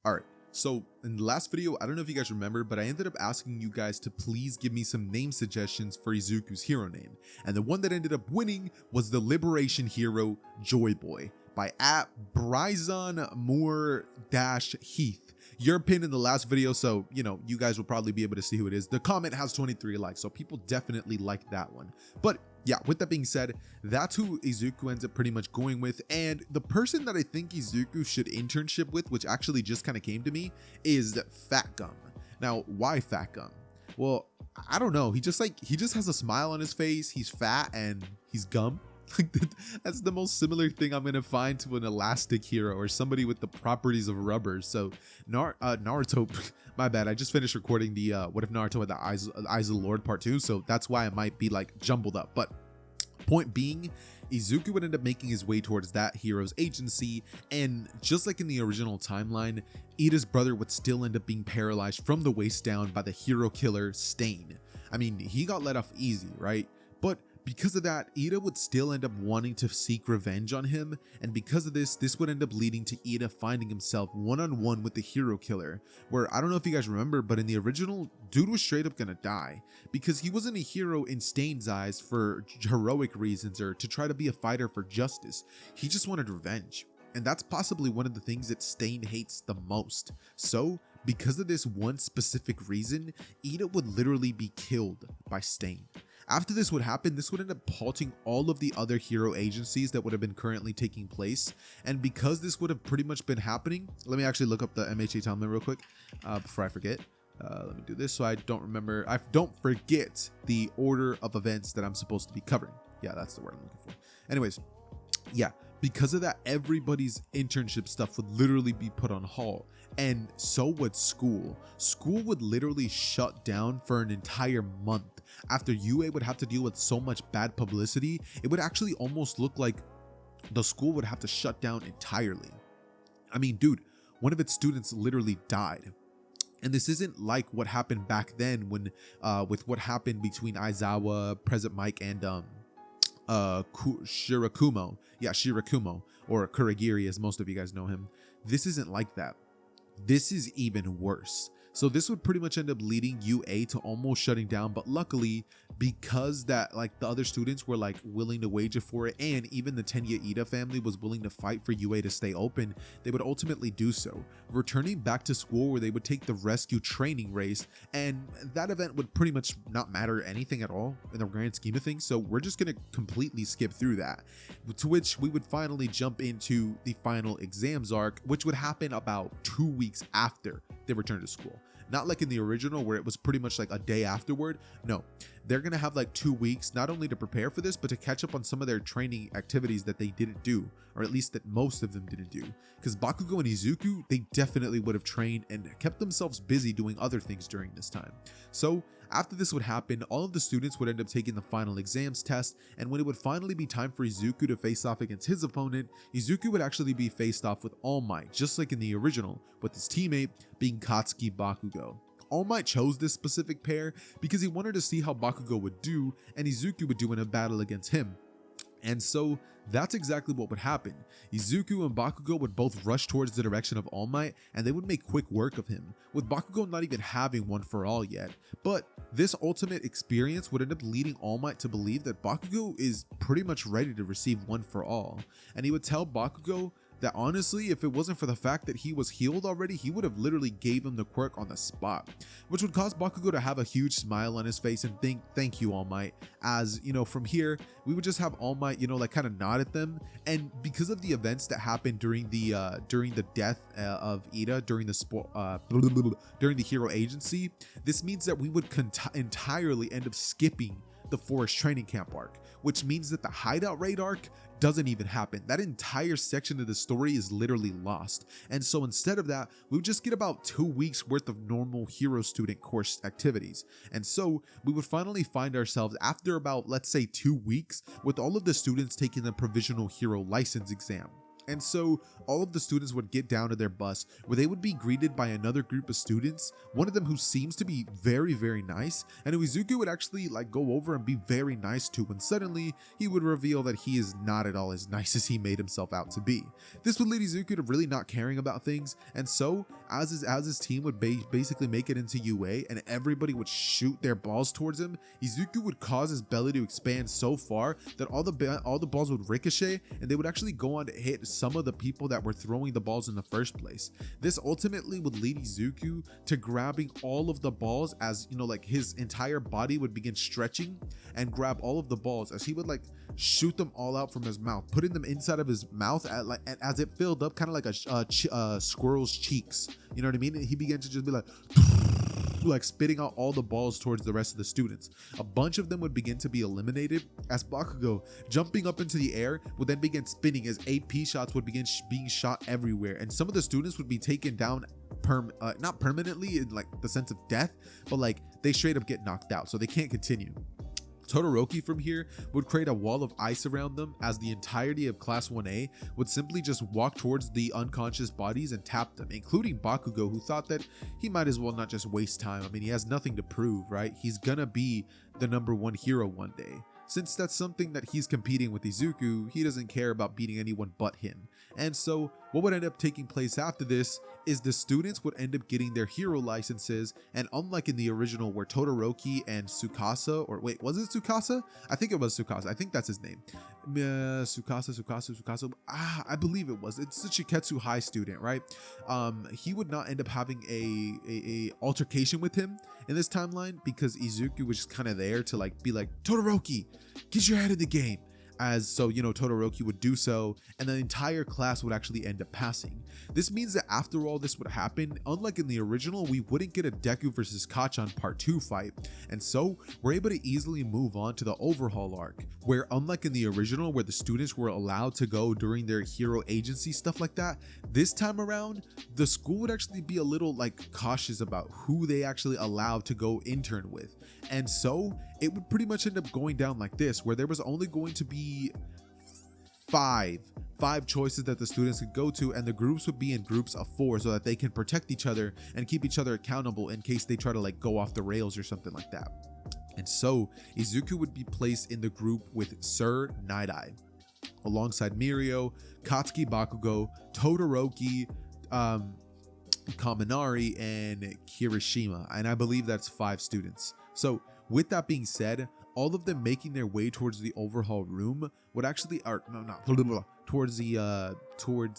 Alright, so in the last video, I don't know if you guys remember, but I ended up asking you guys to please give me some name suggestions for Izuku's hero name. And the one that ended up winning was the Liberation hero Joy Boy by @BryzonMoore-Heath. You're pinned in the last video, so you guys will probably be able to see who it is. The comment has 23 likes, so people definitely like that one. But yeah, with that being said, that's who Izuku ends up pretty much going with. And the person that I think Izuku should internship with, which actually just kind of came to me, is Fat Gum. Now, why Fat Gum? Well, I don't know. He just has a smile on his face. He's fat and he's gum. That's the most similar thing I'm gonna find to an elastic hero or somebody with the properties of rubber. So Naruto, my bad, I just finished recording the What If Naruto Had the Eyes of the Lord part 2, so that's why I might be like jumbled up. But point being, Izuku would end up making his way towards that hero's agency, and just like in the original timeline, Ida's brother would still end up being paralyzed from the waist down by the hero killer Stain. I mean, he got let off easy, right? But because of that, Ida would still end up wanting to seek revenge on him, and because of this would end up leading to Ida finding himself one-on-one with the hero killer, where I don't know if you guys remember, but in the original, dude was straight up gonna die, because he wasn't a hero in Stain's eyes for heroic reasons or to try to be a fighter for justice. He just wanted revenge, and that's possibly one of the things that Stain hates the most. So, because of this one specific reason, Ida would literally be killed by Stain. After this would happen, this would end up halting all of the other hero agencies that would have been currently taking place. And because this would have pretty much been happening, let me actually look up the MHA timeline real quick before I forget. Let me do this so I don't forget the order of events that I'm supposed to be covering. Yeah, that's the word I'm looking for. Anyways, yeah, because of that, everybody's internship stuff would literally be put on hold. And so would school. School would literally shut down for an entire month. After UA would have to deal with so much bad publicity, it would actually almost look like the school would have to shut down entirely. I mean, dude, one of its students literally died. And this isn't like what happened back then when, with what happened between Aizawa, Present Mike, and Shirakumo. Yeah, Shirakumo, or Kurogiri as most of you guys know him. This isn't like that. This is even worse. So this would pretty much end up leading UA to almost shutting down, but luckily, because that like the other students were like willing to wager for it, and even the Tenya Ida family was willing to fight for UA to stay open, they would ultimately do so, returning back to school where they would take the rescue training race, and that event would pretty much not matter anything at all in the grand scheme of things, so we're just gonna completely skip through that, to which we would finally jump into the final exams arc, which would happen about 2 weeks after they return to school. Not like in the original where it was pretty much like a day afterward. No, they're gonna have like 2 weeks not only to prepare for this, but to catch up on some of their training activities that they didn't do, or at least that most of them didn't do. Because Bakugo and Izuku, they definitely would have trained and kept themselves busy doing other things during this time. So after this would happen, all of the students would end up taking the final exams test, and when it would finally be time for Izuku to face off against his opponent, Izuku would actually be faced off with All Might, just like in the original, with his teammate being Katsuki Bakugo. All Might chose this specific pair because he wanted to see how Bakugo would do and Izuku would do in a battle against him. And so that's exactly what would happen. Izuku and Bakugo would both rush towards the direction of All Might, and they would make quick work of him, with Bakugo not even having one for all yet. But this ultimate experience would end up leading All Might to believe that Bakugo is pretty much ready to receive one for all, and he would tell Bakugo that honestly, if it wasn't for the fact that he was healed already, he would have literally gave him the quirk on the spot, which would cause Bakugo to have a huge smile on his face and think, thank you, All Might, as, from here, we would just have All Might, like kind of nod at them. And because of the events that happened during the death of Ida, during the hero agency, this means that we would entirely end up skipping the forest training camp arc, which means that the hideout raid arc doesn't even happen. That entire section of the story is literally lost. And so instead of that, we would just get about 2 weeks worth of normal hero student course activities. And so we would finally find ourselves after about, let's say, 2 weeks with all of the students taking the provisional hero license exam. And so all of the students would get down to their bus where they would be greeted by another group of students, one of them who seems to be very, very nice, and who Izuku would actually like go over and be very nice to, when suddenly he would reveal that he is not at all as nice as he made himself out to be. This would lead Izuku to really not caring about things, and so as his team would basically make it into UA and everybody would shoot their balls towards him, Izuku would cause his belly to expand so far that all the balls would ricochet and they would actually go on to hit some of the people that were throwing the balls in the first place. This ultimately would lead Izuku to grabbing all of the balls, as you know, like his entire body would begin stretching and grab all of the balls as he would like shoot them all out from his mouth, putting them inside of his mouth as it filled up, kind of like a squirrel's cheeks. You know what I mean? And he began to just be like spitting out all the balls towards the rest of the students. A bunch of them would begin to be eliminated as Bakugo, jumping up into the air, would then begin spinning as AP shots would begin being shot everywhere, and some of the students would be taken down not permanently in like the sense of death, but like they straight up get knocked out, so they can't continue. Todoroki from here would create a wall of ice around them as the entirety of Class 1A would simply just walk towards the unconscious bodies and tap them, including Bakugo, who thought that he might as well not just waste time. I mean, he has nothing to prove, right? He's gonna be the #1 hero one day. Since that's something that he's competing with Izuku, he doesn't care about beating anyone but him. And so what would end up taking place after this is the students would end up getting their hero licenses, and unlike in the original where Todoroki and Tsukasa, or wait, was it Tsukasa? I think it was Tsukasa. I think that's his name. Tsukasa. I believe it was. It's the Shiketsu High student, right? He would not end up having a altercation with him in this timeline because Izuku was just kind of there to like be like, Todoroki, get your head in the game. As so, you know, Todoroki would do so, and the entire class would actually end up passing. This means that after all this would happen, unlike in the original, we wouldn't get a Deku versus Kachan Part 2 fight, and so we're able to easily move on to the overhaul arc, where unlike in the original where the students were allowed to go during their hero agency stuff like that, this time around the school would actually be a little like cautious about who they actually allowed to go intern with, and so it would pretty much end up going down like this, where there was only going to be five choices that the students could go to, and the groups would be in groups of 4 so that they can protect each other and keep each other accountable in case they try to like go off the rails or something like that. And so Izuku would be placed in the group with Sir Night-Eye alongside Mirio, Katsuki Bakugo, Todoroki, Kaminari, and Kirishima, and I believe that's 5 students. So with that being said, all of them making their way towards the overhaul room would actually, towards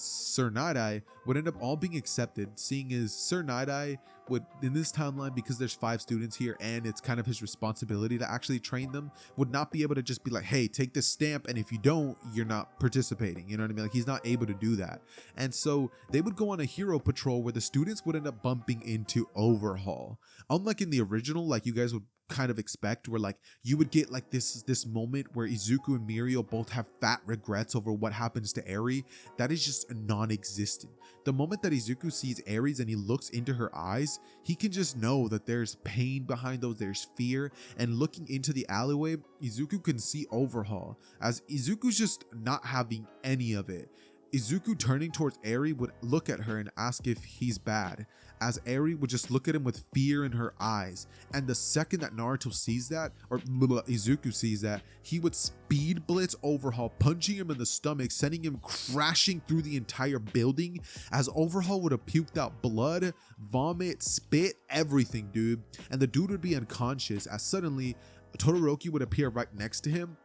Sir Night-Eye would end up all being accepted, seeing as Sir Night-Eye would, in this timeline, because there's 5 students here and it's kind of his responsibility to actually train them, would not be able to just be like, hey, take this stamp, and if you don't, you're not participating. You know what I mean? Like, he's not able to do that. And so they would go on a hero patrol where the students would end up bumping into overhaul. Unlike in the original, like you guys would kind of expect, where like you would get like this moment where Izuku and Mirio both have fat regrets over what happens to Eri. That is just non-existent. The moment that Izuku sees Aries and he looks into her eyes, he can just know that there's pain behind those, there's fear, and looking into the alleyway, Izuku can see overhaul, as Izuku's just not having any of it. Izuku turning towards Eri would look at her and ask if he's bad, as Eri would just look at him with fear in her eyes, and the second that Naruto sees that, or Izuku sees that, he would speed blitz overhaul, punching him in the stomach, sending him crashing through the entire building, as overhaul would have puked out blood, vomit, spit, everything, dude, and the dude would be unconscious, as suddenly Todoroki would appear right next to him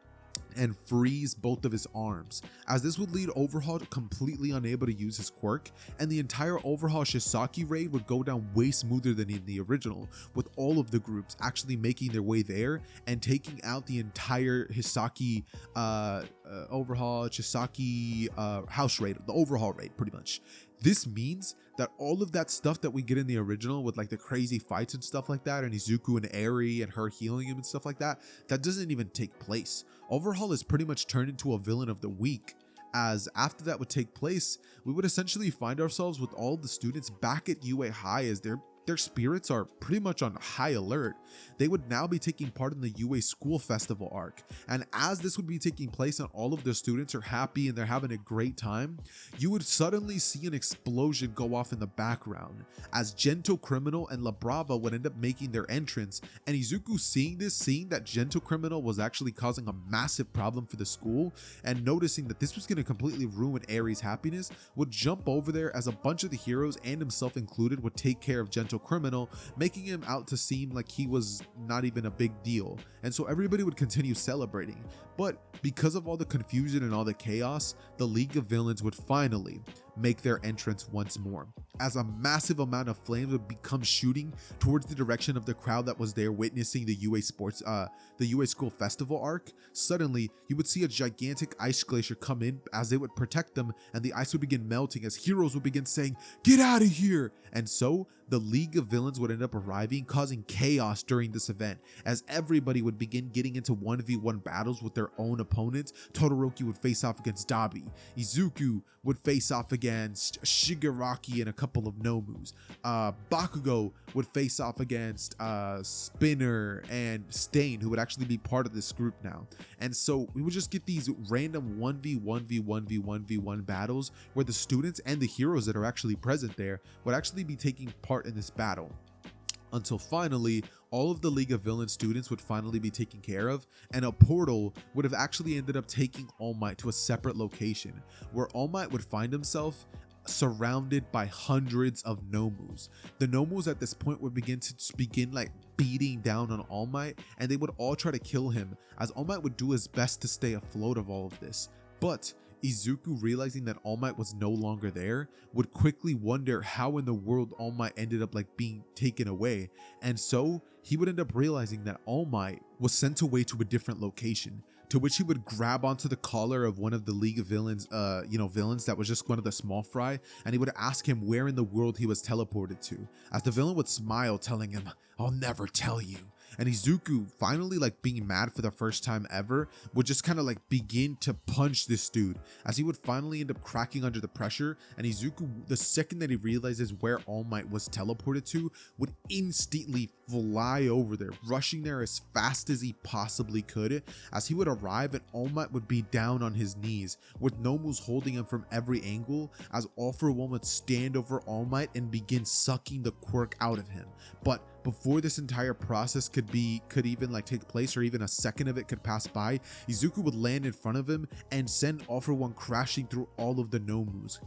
and freeze both of his arms, as this would lead Overhaul completely unable to use his quirk, and the entire Overhaul Shisaki raid would go down way smoother than in the original, with all of the groups actually making their way there and taking out the entire Hisaki Overhaul Shisaki house raid, the Overhaul raid pretty much. This means that all of that stuff that we get in the original with like the crazy fights and stuff like that, and Izuku and Eri and her healing him and stuff like that, that doesn't even take place. Overhaul is pretty much turned into a villain of the week, as after that would take place, we would essentially find ourselves with all the students back at UA High, as they're their spirits are pretty much on high alert. They would now be taking part in the UA School Festival arc, and as this would be taking place and all of the students are happy and they're having a great time, you would suddenly see an explosion go off in the background as Gentle Criminal and La Brava would end up making their entrance, and Izuku seeing that Gentle Criminal was actually causing a massive problem for the school and noticing that this was going to completely ruin Eri's happiness, would jump over there as a bunch of the heroes and himself included would take care of Gentle Criminal, making him out to seem like he was not even a big deal. And so everybody would continue celebrating. But because of all the confusion and all the chaos, the League of Villains would finally make their entrance once more, as a massive amount of flames would become shooting towards the direction of the crowd that was there witnessing the UA School Festival arc. Suddenly, you would see a gigantic ice glacier come in as they would protect them, and the ice would begin melting as heroes would begin saying, "Get out of here!" And so, the League of Villains would end up arriving, causing chaos during this event, as everybody would begin getting into 1v1 battles with their own opponents. Todoroki would face off against Dabi, Izuku would face off against Shigaraki and a couple of Nomus, Bakugo would face off against Spinner and Stain, who would actually be part of this group now. And so we would just get these random 1v1v1v1v1 battles where the students and the heroes that are actually present there would actually be taking part in this battle, until finally all of the League of Villains students would finally be taken care of, and a portal would have actually ended up taking All Might to a separate location where All Might would find himself surrounded by hundreds of Nomus. The Nomus at this point would begin like beating down on All Might, and they would all try to kill him, as All Might would do his best to stay afloat of all of this. But Izuku, realizing that All Might was no longer there, would quickly wonder how in the world All Might ended up like being taken away, and so he would end up realizing that All Might was sent away to a different location, to which he would grab onto the collar of one of the League of Villains villains that was just one of the small fry, and he would ask him where in the world he was teleported to, as the villain would smile, telling him, "I'll never tell you." And Izuku, finally like being mad for the first time ever, would just kind of like begin to punch this dude, as he would finally end up cracking under the pressure. And Izuku, the second that he realizes where All Might was teleported to, would instantly fly over there, rushing there as fast as he possibly could, as he would arrive and All Might would be down on his knees, with Nomus holding him from every angle, as All For One would stand over All Might and begin sucking the quirk out of him. But before this entire process could even like take place, or even a second of it could pass by, Izuku would land in front of him and send All For One crashing through all of the Nomus.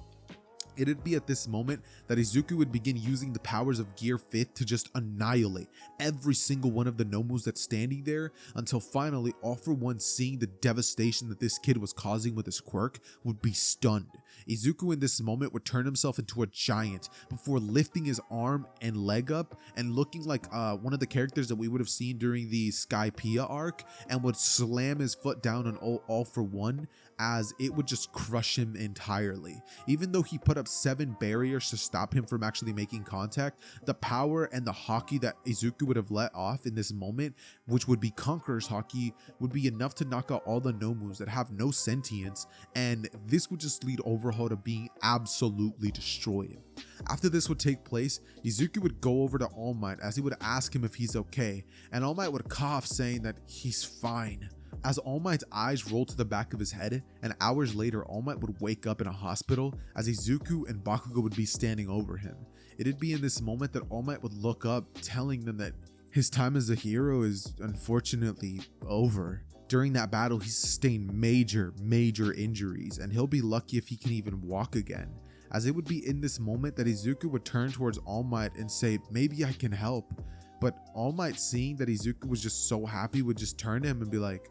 It'd be at this moment that Izuku would begin using the powers of Gear 5th to just annihilate every single one of the Nomus that's standing there, until finally All For One, seeing the devastation that this kid was causing with his quirk, would be stunned. Izuku in this moment would turn himself into a giant before lifting his arm and leg up and looking like one of the characters that we would have seen during the Skypiea arc, and would slam his foot down on All For One, as it would just crush him entirely. Even though he put up 7 barriers to stop him from actually making contact, the power and the haki that Izuku would have let off in this moment, which would be Conqueror's haki, would be enough to knock out all the Nomus that have no sentience, and this would just lead Overhaul to being absolutely destroyed. After this would take place, Izuku would go over to All Might as he would ask him if he's okay, and All Might would cough, saying that he's fine. As All Might's eyes rolled to the back of his head, and hours later All Might would wake up in a hospital as Izuku and Bakugo would be standing over him. It'd be in this moment that All Might would look up, telling them that his time as a hero is unfortunately over. During that battle, he sustained major injuries, and he'll be lucky if he can even walk again. As it would be in this moment that Izuku would turn towards All Might and say, "Maybe I can help." But All Might, seeing that Izuku was just so happy, would just turn to him and be like,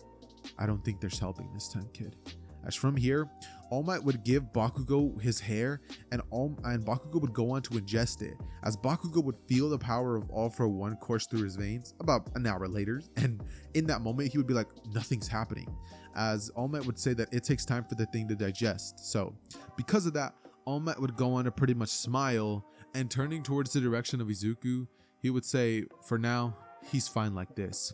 "I don't think there's helping this time, kid." As from here, All Might would give Bakugo his hair, and Bakugo would go on to ingest it, as Bakugo would feel the power of All For One course through his veins about an hour later, and in that moment he would be like, "Nothing's happening," as All Might would say that it takes time for the thing to digest. So because of that, All Might would go on to pretty much smile, and turning towards the direction of Izuku, he would say, "For now, he's fine like this."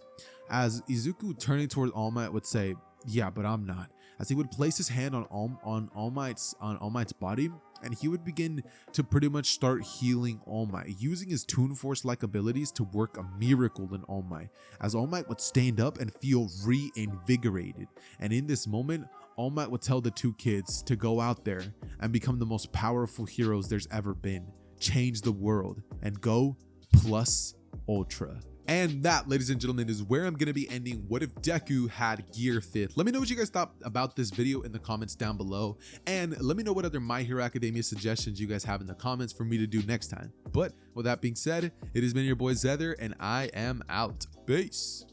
As Izuku, turning towards All Might, would say, "Yeah, but I'm not," as he would place his hand on All Might's body, and he would begin to pretty much start healing All Might, using his Toon Force-like abilities to work a miracle in All Might, as All Might would stand up and feel reinvigorated. And in this moment, All Might would tell the two kids to go out there and become the most powerful heroes there's ever been, change the world, and go plus ultra. And that, ladies and gentlemen, is where I'm going to be ending What If Deku Had Gear Fifth. Let me know what you guys thought about this video in the comments down below. And let me know what other My Hero Academia suggestions you guys have in the comments for me to do next time. But with that being said, it has been your boy Xehther, and I am out. Peace.